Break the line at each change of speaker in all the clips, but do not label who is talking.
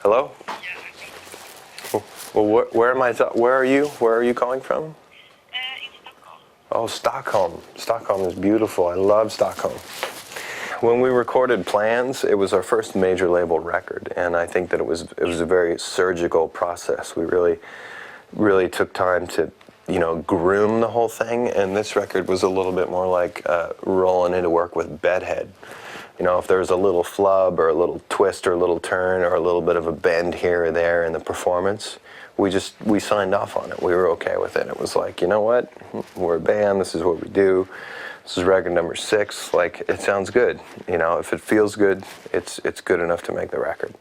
Hello? Well, where are you? Where are you calling from?
In Stockholm.
Oh, Stockholm. Stockholm is beautiful. I love Stockholm. When we recorded Plans, it was our first major label record, and I think that it was a very surgical process. We really took time to, groom the whole thing, and this record was a little bit more like rolling into work with Bedhead. If there's a little flub or a little twist or a little turn or a little bit of a bend here or there in the performance, we signed off on it. We were okay with it. It was like, you know what? We're a band. This is what we do. This is record number 6. Like, it sounds good. If it feels good, it's good enough to make the record.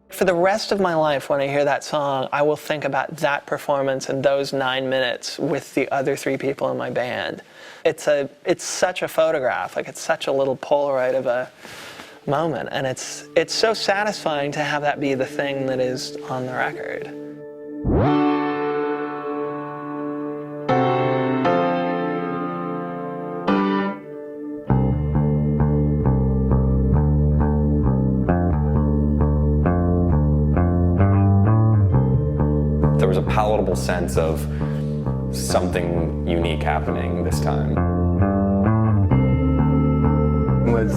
For the rest of my life, when I hear that song, I will think about that performance and those 9 minutes with the other 3 people in my band. It's such a photograph, like it's such a little Polaroid of a moment, and it's so satisfying to have that be the thing that is on the record.
There was a palatable sense of something unique happening this time.
With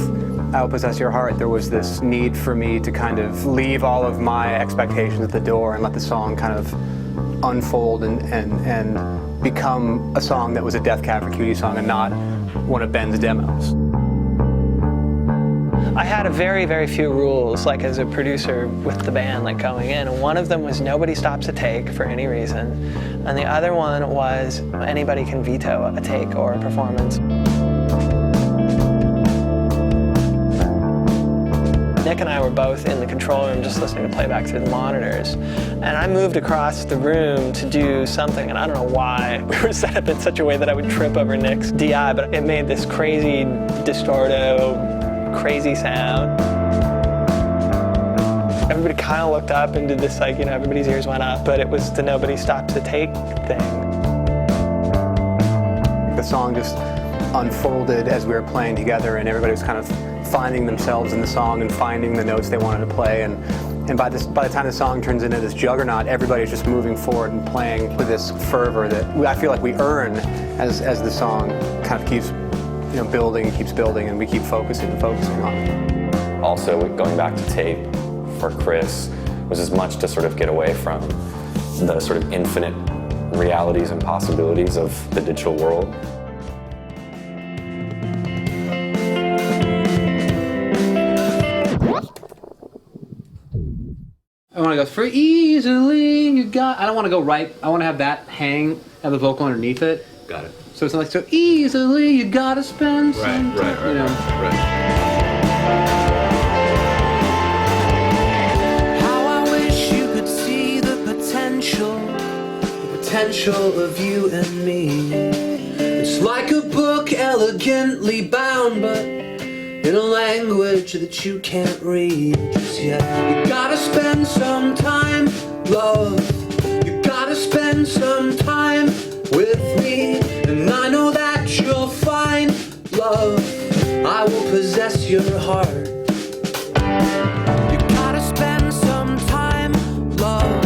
I'll Possess Your Heart, there was this need for me to kind of leave all of my expectations at the door and let the song kind of unfold and become a song that was a Death Cab for Cutie song and not one of Ben's demos.
I had a very, very few rules, like as a producer with the band, like going in. And one of them was nobody stops a take for any reason. And the other one was anybody can veto a take or a performance. Nick and I were both in the control room just listening to playback through the monitors. And I moved across the room to do something, and I don't know why. We were set up in such a way that I would trip over Nick's DI, but it made this crazy distorto, crazy sound. Everybody kind of looked up and did this, like, everybody's ears went up, but it was the nobody stops to take thing.
The song just unfolded as we were playing together, and everybody was kind of finding themselves in the song and finding the notes they wanted to play. And by the time the song turns into this juggernaut, everybody's just moving forward and playing with this fervor that I feel like we earn as the song kind of keeps keeps building, and we keep focusing on it.
Also, going back to tape for Chris was as much to sort of get away from the sort of infinite realities and possibilities of the digital world.
I want to go for easily you got. I don't want to go right. I want to have that hang, have the vocal underneath it.
Got it.
So it's not like so easily you gotta spend some time.
Right.
How I wish you could see the potential of you and me. It's like a book elegantly bound, but in a language that you can't read just yet. You gotta spend some time, love. You gotta spend some time with me, and I know that you'll find love. I will possess your heart. You gotta spend some time, love.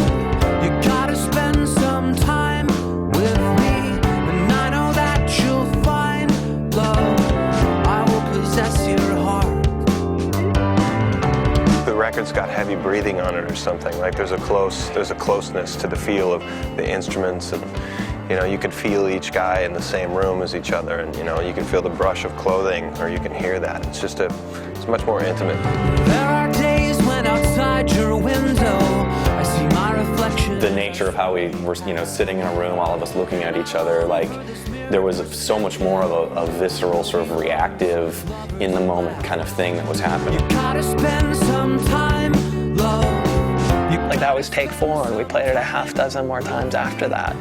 You gotta spend some time with me, and I know that you'll find love. I will possess your heart.
The record's got heavy breathing on it or something. Like there's a closeness to the feel of the instruments, and you can feel each guy in the same room as each other, and you can feel the brush of clothing, or you can hear that. It's much more intimate.
There are days when outside your window I see my reflection.
The nature of how we were, sitting in a room, all of us looking at each other, like there was so much more of a visceral, sort of reactive, in the moment kind of thing that was happening.
You gotta spend some time, love.
Like that was take 4, and we played it a half dozen more times after that.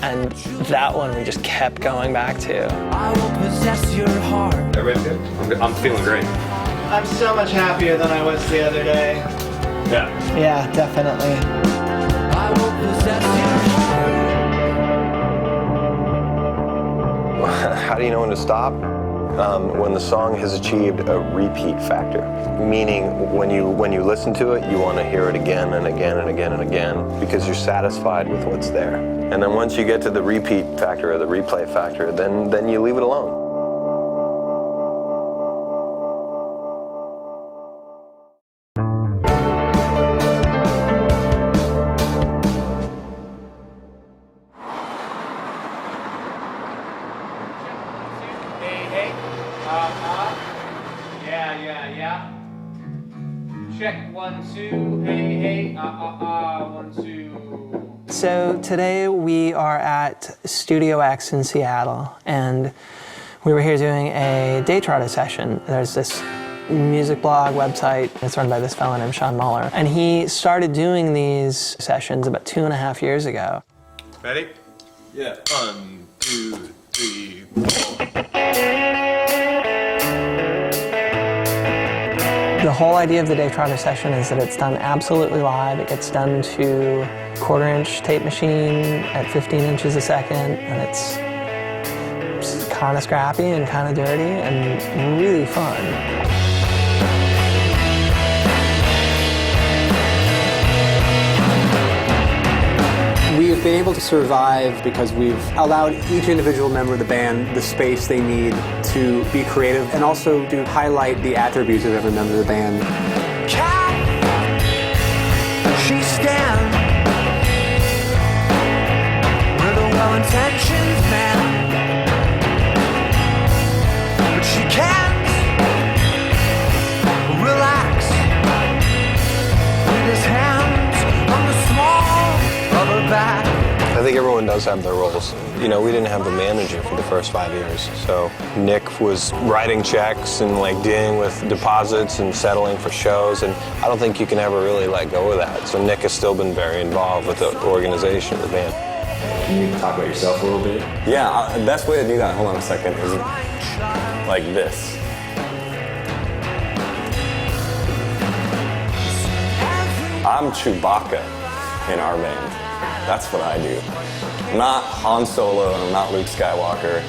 And that one we just kept going back to.
I will possess your heart.
Everybody good? I'm feeling great.
I'm so much happier than I was the other day.
Yeah, definitely.
I will possess you.
How do you know when to stop? When the song has achieved a repeat factor, meaning when you listen to it, you want to hear it again and again and again and again because you're satisfied with what's there. And then once you get to the repeat factor or the replay factor, then you leave it alone.
Yeah. Check 1, 2. Hey. 1, 2.
So today we are at Studio X in Seattle, and we were here doing a day charter session. There's this music blog website. It's run by this fellow named Sean Muller, and he started doing these sessions about 2.5 years ago.
Ready? Yeah. 1, 2, 3, 4.
The whole idea of the day charter session is that it's done absolutely live. It gets done to 1/4-inch tape machine at 15 inches a second, and it's kind of scrappy and kind of dirty and really fun.
We have been able to survive because we've allowed each individual member of the band the space they need to be creative and also to highlight the attributes of every member of the band.
She stands with a well-intentioned man, but she can't relax with his hands on the small of her back.
I think everyone does have their roles. You know, we didn't have a manager for the first 5 years, so Nick was writing checks and like dealing with deposits and settling for shows, and I don't think you can ever really let go of that. So Nick has still been very involved with the organization of the band.
Can you talk about yourself a little bit? Yeah, the best way to do that, hold on a second, is like this. I'm Chewbacca in our band. That's what I do. I'm not Han Solo and I'm not Luke Skywalker.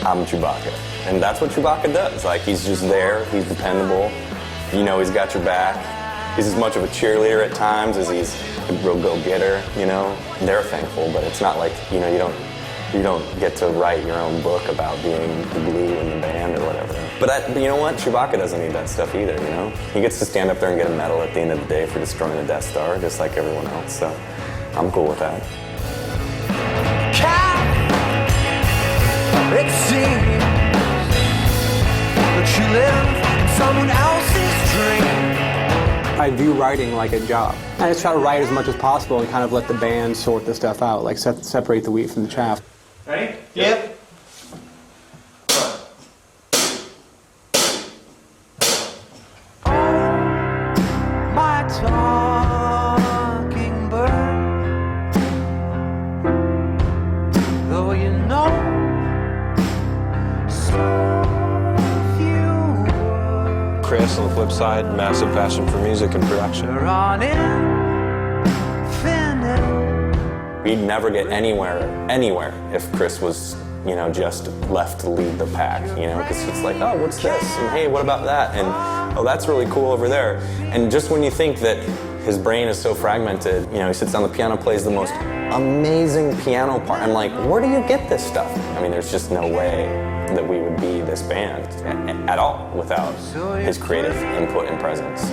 I'm Chewbacca. And that's what Chewbacca does. Like, he's just there, he's dependable. You know he's got your back. He's as much of a cheerleader at times as he's a real go-getter, you know. They're thankful, but it's not like, you know, you don't get to write your own book about being the glue in the band or whatever. But you know what? Chewbacca doesn't need that stuff either, you know? He gets to stand up there and get a medal at the end of the day for destroying the Death Star, just like everyone else, so I'm cool with that.
It seems that you live in someone else's dream.
I view writing like a job. I just try to write as much as possible and kind of let the band sort the stuff out, like separate the wheat from the chaff.
Ready? Yep.
My talking bird, though you know so few words
Chris, on the flip side, massive passion for music and production.
are on infinite.
We'd never get anywhere if Chris was, you know, just left to lead the pack, you know, because it's like, oh, what's this? And hey, what about that? And oh, that's really cool over there. And just when you think that his brain is so fragmented, you know, he sits down the piano, plays the most amazing piano part. I'm like, where do you get this stuff? I mean, there's just no way that we would be this band at all without his creative input and presence.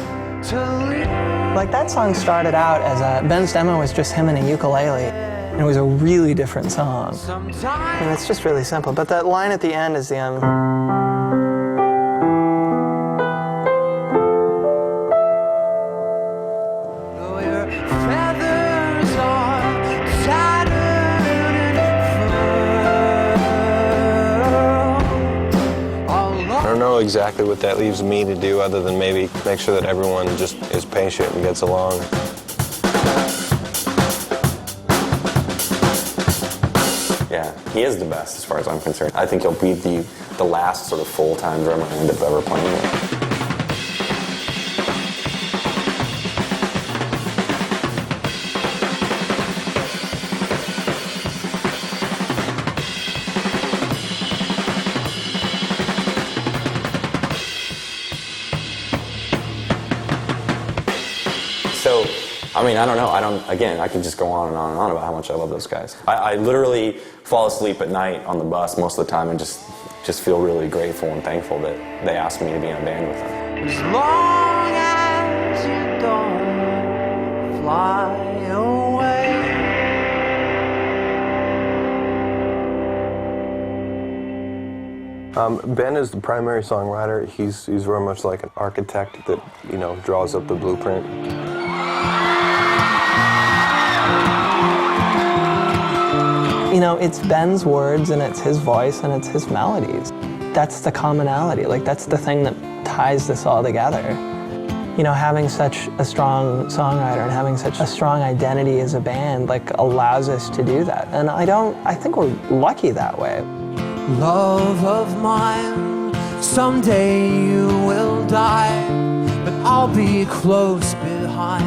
Like, that song started out as Ben's demo was just him and a ukulele, and it was a really different song. And it's just really simple, but that line at the end is the
Though your feathers are tattered and furled,
I don't know exactly what that leaves me to do other than maybe make sure that everyone just is patient and gets along.
Yeah, he is the best as far as I'm concerned. I think he'll be the last sort of full-time drummer I end up ever playing with. I mean, I don't know. Again, I can just go on and on and on about how much I love those guys. I literally fall asleep at night on the bus most of the time and just feel really grateful and thankful that they asked me to be in a band with them.
As long as you don't fly away.
Ben is the primary songwriter. He's very much like an architect that, you know, draws up the blueprint.
You know, it's Ben's words and it's his voice and it's his melodies. That's the commonality. Like, that's the thing that ties this all together. You know, having such a strong songwriter and having such a strong identity as a band, like, allows us to do that. And I think we're lucky that way.
Love of mine, someday you will die, but I'll be close behind.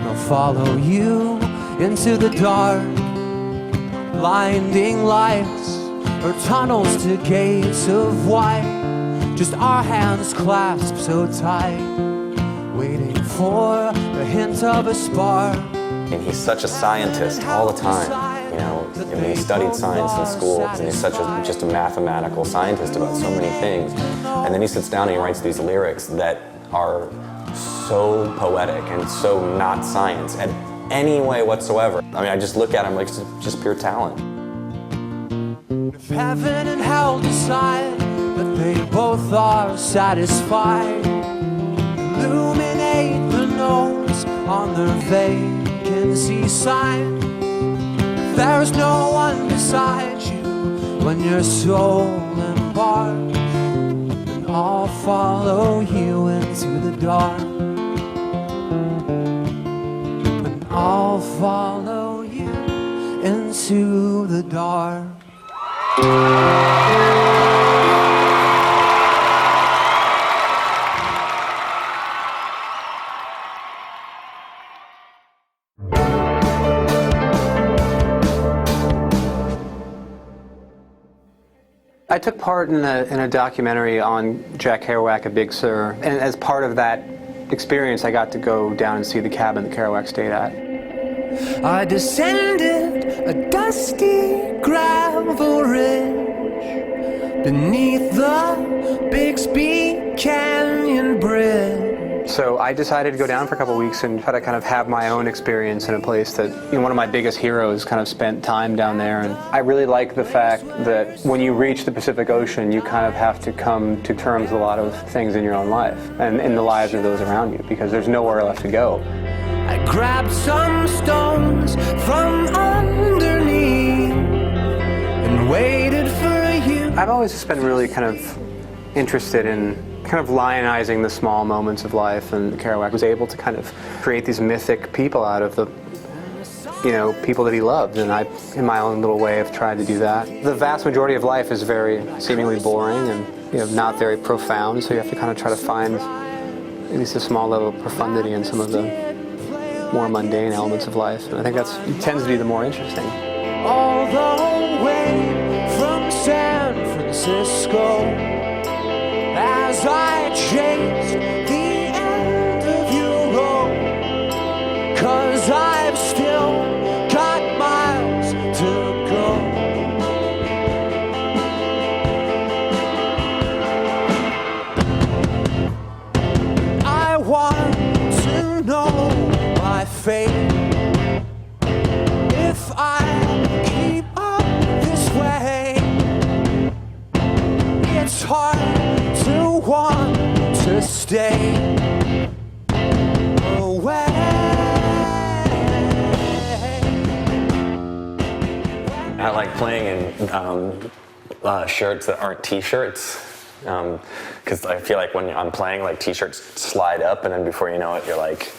I'll follow you into the dark, blinding lights or tunnels to gates of white. Just our hands clasped so tight, waiting for the hint of a spark.
And he's such a scientist all the time. You know, I mean, he studied science in school, and he's just a mathematical scientist about so many things. And then he sits down and he writes these lyrics that are so poetic and so not science in any way whatsoever. I mean, I just look at him like it's just pure talent.
If heaven and hell decide that they both are satisfied, illuminate the notes on their vacancy sign. There's no one beside you when your soul embarks, and I'll follow you into the dark, and I'll follow you into the dark.
I took part in a documentary on Jack Kerouac at Big Sur, and as part of that experience, I got to go down and see the cabin that Kerouac stayed at.
I descended a dusty gravel ridge beneath the Bixby Canyon Bridge.
So I decided to go down for a couple of weeks and try to kind of have my own experience in a place that, you know, one of my biggest heroes kind of spent time down there. And I really like the fact that when you reach the Pacific Ocean, you kind of have to come to terms with a lot of things in your own life and in the lives of those around you, because there's nowhere left to go.
I grabbed some stones from underneath and waited for you.
I've always just been really kind of interested in kind of lionizing the small moments of life, and Kerouac was able to kind of create these mythic people out of the, you know, people that he loved, and I, in my own little way, have tried to do that. The vast majority of life is very seemingly boring and, you know, not very profound, so you have to kind of try to find at least a small level of profundity in some of the more mundane elements of life, and I think that's it tends to be the more interesting.
All the way from San Francisco, as I chased the end of your road, 'cause I've still got miles to go. I want to know my fate. If I keep up this way, it's hard to want to stay away.
I like playing in shirts that aren't t-shirts, because I feel like when I'm playing, like, t-shirts slide up, and then before you know it, you're like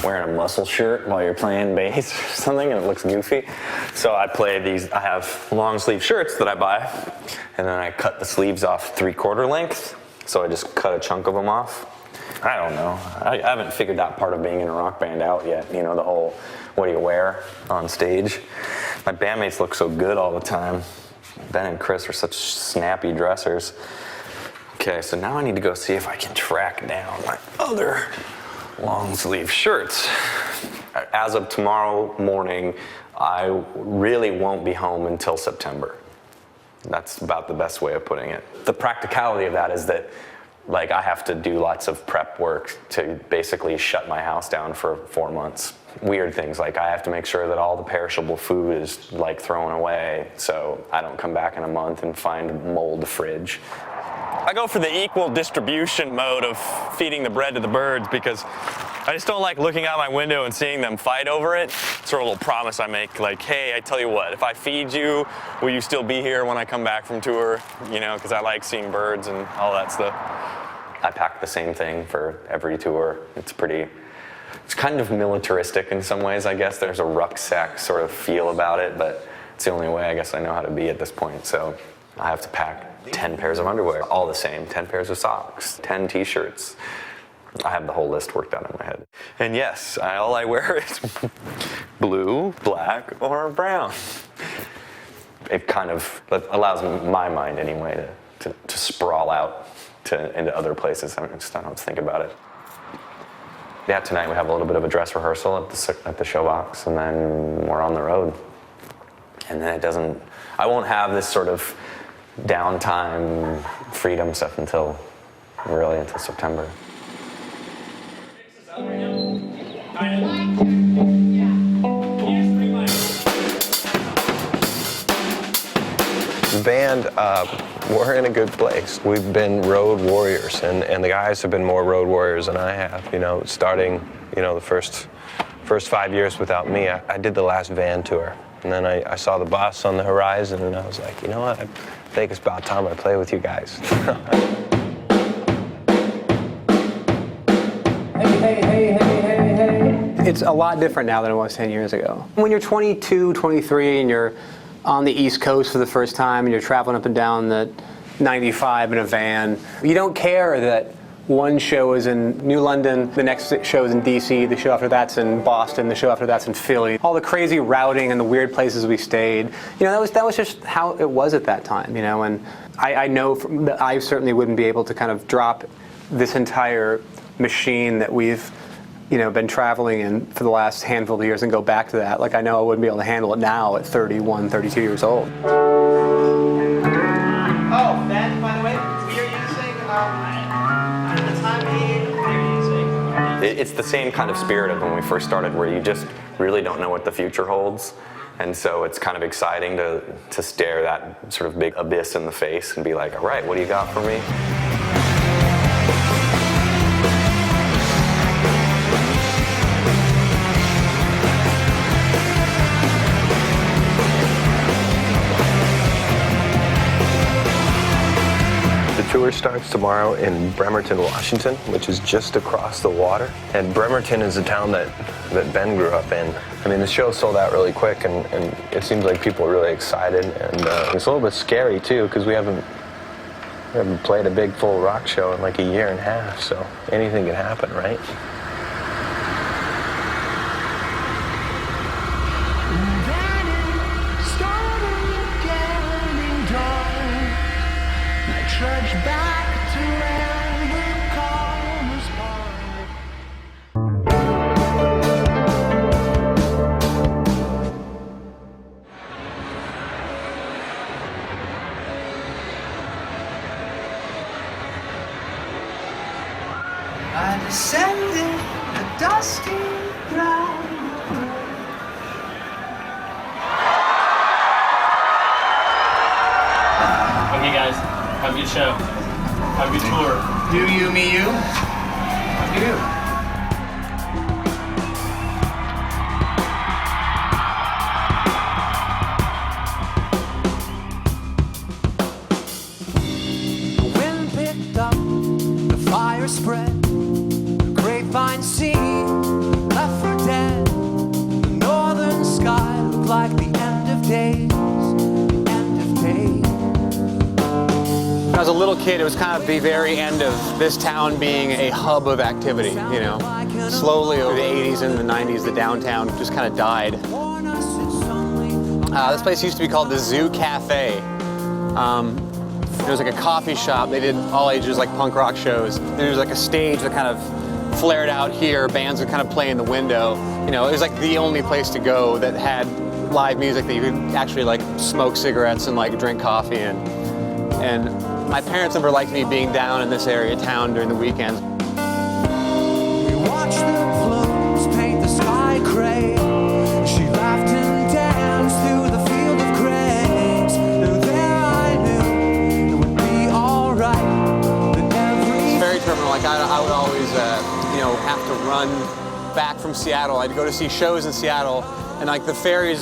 wearing a muscle shirt while you're playing bass or something, and it looks goofy. So I play these. I have long sleeve shirts that I buy, and then I cut the sleeves off 3/4 length. So I just cut a chunk of them off. I don't know. I haven't figured that part of being in a rock band out yet. You know, the whole, what do you wear on stage? My bandmates look so good all the time. Ben and Chris are such snappy dressers. Okay, so now I need to go see if I can track down my other long sleeve shirts. I as of tomorrow morning, I really won't be home until September. That's about the best way of putting it. The practicality of that is that like I have to do lots of prep work to basically shut my house down for 4 months. Weird things like I have to make sure that all the perishable food is like thrown away so I don't come back in a month and find a mold fridge. I go for the equal distribution mode of feeding the bread to the birds because I just don't like looking out my window and seeing them fight over it. It's sort of a little promise I make, like, hey, I tell you what, if I feed you, will you still be here when I come back from tour? You know, because I like seeing birds and all that stuff. I pack the same thing for every tour. It's kind of militaristic in some ways, I guess. There's a rucksack sort of feel about it, but it's the only way I guess I know how to be at this point. So I have to pack 10 pairs of underwear, all the same, 10 pairs of socks, 10 t-shirts. I have the whole list worked out in my head. And yes, all I wear is blue, black, or brown. It kind of allows my mind anyway to sprawl out into other places. I don't have to think about it. Yeah, tonight we have a little bit of a dress rehearsal at the showbox, and then we're on the road. And then I won't have this sort of downtime, freedom stuff until September.
The band, we're in a good place. We've been road warriors, and the guys have been more road warriors than I have. You know, starting, the first 5 years without me, I did the last van tour. And then I saw the bus on the horizon, and I was like, you know what? I think it's about time I play with you guys.
Hey. It's a lot different now than it was 10 years ago. When you're 22, 23, and you're on the East Coast for the first time, and you're traveling up and down the 95 in a van, you don't care that one show is in New London, the next show is in DC, the show after that's in Boston, the show after that's in Philly. All the crazy routing and the weird places we stayed. That was just how it was at that time, and I know that I certainly wouldn't be able to kind of drop this entire machine that we've been traveling in for the last handful of years and go back to that. Like, I know I wouldn't be able to handle it now at 31, 32 years old.
Oh, Ben, by the way, we are using the time we're using.
It's the same kind of spirit of when we first started, where you just really don't know what the future holds. And so it's kind of exciting to stare that sort of big abyss in the face and be like, all right, what do you got for me?
The tour starts tomorrow in Bremerton, Washington, which is just across the water. And Bremerton is a town that Ben grew up in. I mean, the show sold out really quick, and it seems like people are really excited. And it's a little bit scary, too, because we haven't played a big full rock show in like a year and a half, so anything can happen, right?
Trudge back to where the calm was I descended the dusty ground.
Okay, guys. Have a good show. Have a good tour.
Do you, me, you? How do you? The wind picked up, the fire spread, the grapevine scene left for dead. The northern sky looked like the end of days, end of days.
When I was a little kid, it was kind of the very end of this town being a hub of activity, Slowly over the 80s and the 90s, the downtown just kind of died. This place used to be called the Zoo Cafe. It was like a coffee shop. They did all ages, like punk rock shows. There was like a stage that kind of flared out here, bands would kind of play in the window. You know, it was like the only place to go that had live music that you could actually like smoke cigarettes and like drink coffee in. And my parents never liked me being down in this area of town during the weekends.
We watched the plumes paint the sky gray. She laughed and danced through the field of graves. And there I knew it would be alright.
It's very terminal. Like I would always, you know, have to run back from Seattle. I'd go to see shows in Seattle, and like the ferry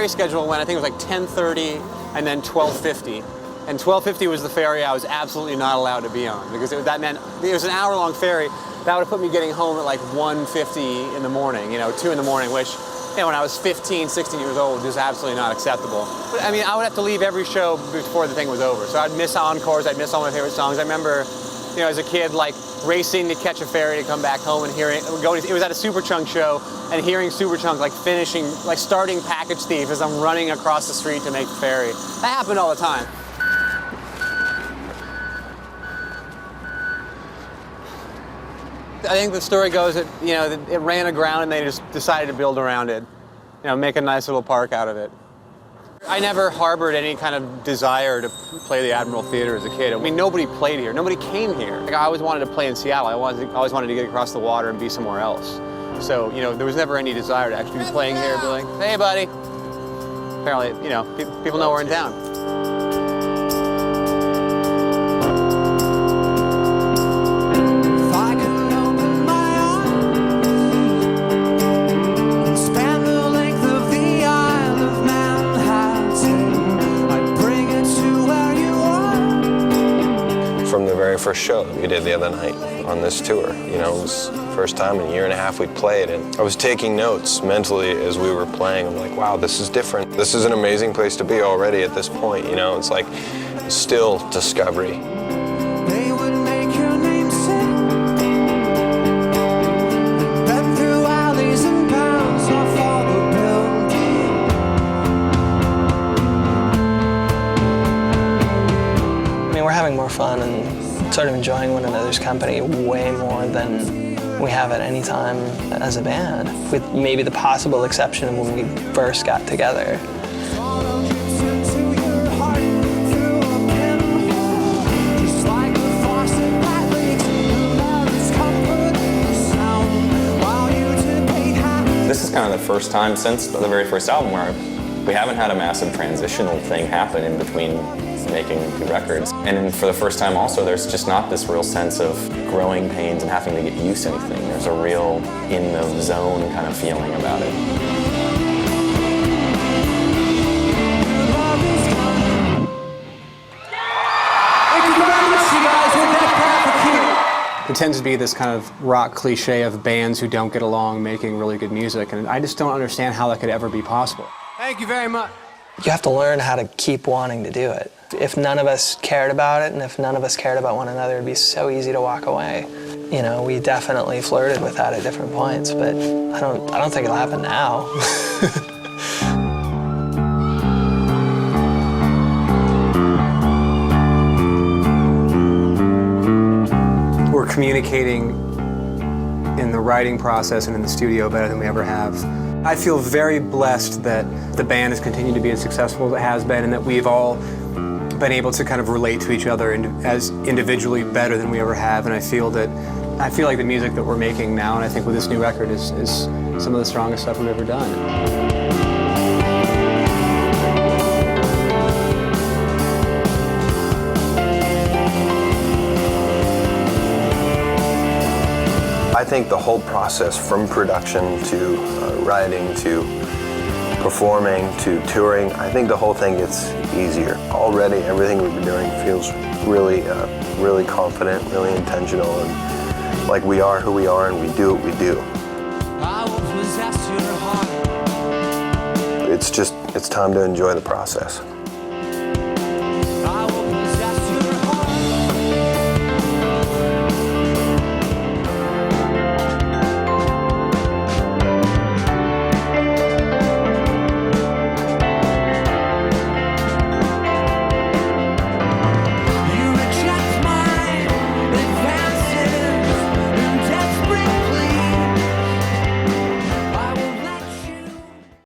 schedule went, I think it was like 10:30 and then 12:50. And 12:50 was the ferry I was absolutely not allowed to be on, because that meant it was an hour-long ferry. That would have put me getting home at like 1:50 in the morning, you know, 2 in the morning, which, you know, when I was 15, 16 years old, was absolutely not acceptable. But, I mean, I would have to leave every show before the thing was over. So I'd miss encores, I'd miss all my favorite songs. I remember, you know, as a kid, like racing to catch a ferry to come back home and hearing, it was at a Superchunk show, and hearing Superchunk like finishing, like starting Package Thief as I'm running across the street to make the ferry. That happened all the time. I think the story goes that, you know, it ran aground and they just decided to build around it. You know, make a nice little park out of it. I never harbored any kind of desire to play the Admiral Theater as a kid. I mean, nobody played here. Nobody came here. Like, I always wanted to play in Seattle. I always wanted to get across the water and be somewhere else. So, you know, there was never any desire to actually be playing here, be like, hey, buddy. Apparently, you know, people know we're in town.
From the very first show that we did the other night on this tour. You know, it was the first time in a year and a half we'd played, and I was taking notes mentally as we were playing. I'm like, wow, this is different. This is an amazing place to be already at this point, you know? It's like still discovery.
They would make your name sing. Bend through alleys and bounds off all the buildings.
I mean, we're having more fun and sort of enjoying one another's company way more than we have at any time as a band, with maybe the possible exception of when we first got together.
This is kind of the first time since the very first album where we haven't had a massive transitional thing happen in between making 2 records. And for the first time also, there's just not this real sense of growing pains and having to get used to anything. There's a real in the zone kind of feeling about it.
Thank you very much, you guys. We're back for Cutie.
There tends to be this kind of rock cliche of bands who don't get along making really good music, and I just don't understand how that could ever be possible.
Thank you very much.
You have to learn how to keep wanting to do it. If none of us cared about it, and if none of us cared about one another, it'd be so easy to walk away. You know, we definitely flirted with that at different points, but I don't think it'll happen now.
We're communicating in the writing process and in the studio better than we ever have. I feel very blessed that the band has continued to be as successful as it has been, and that we've all been able to kind of relate to each other as individually better than we ever have. And I feel like the music that we're making now, and I think with this new record, is some of the strongest stuff we've ever done.
I think the whole process from production to writing to performing to touring, I think the whole thing gets easier. Already everything we've been doing feels really, really confident, really intentional, and like we are who we are and we do what we do.
I will possess your heart.
It's time to enjoy the process.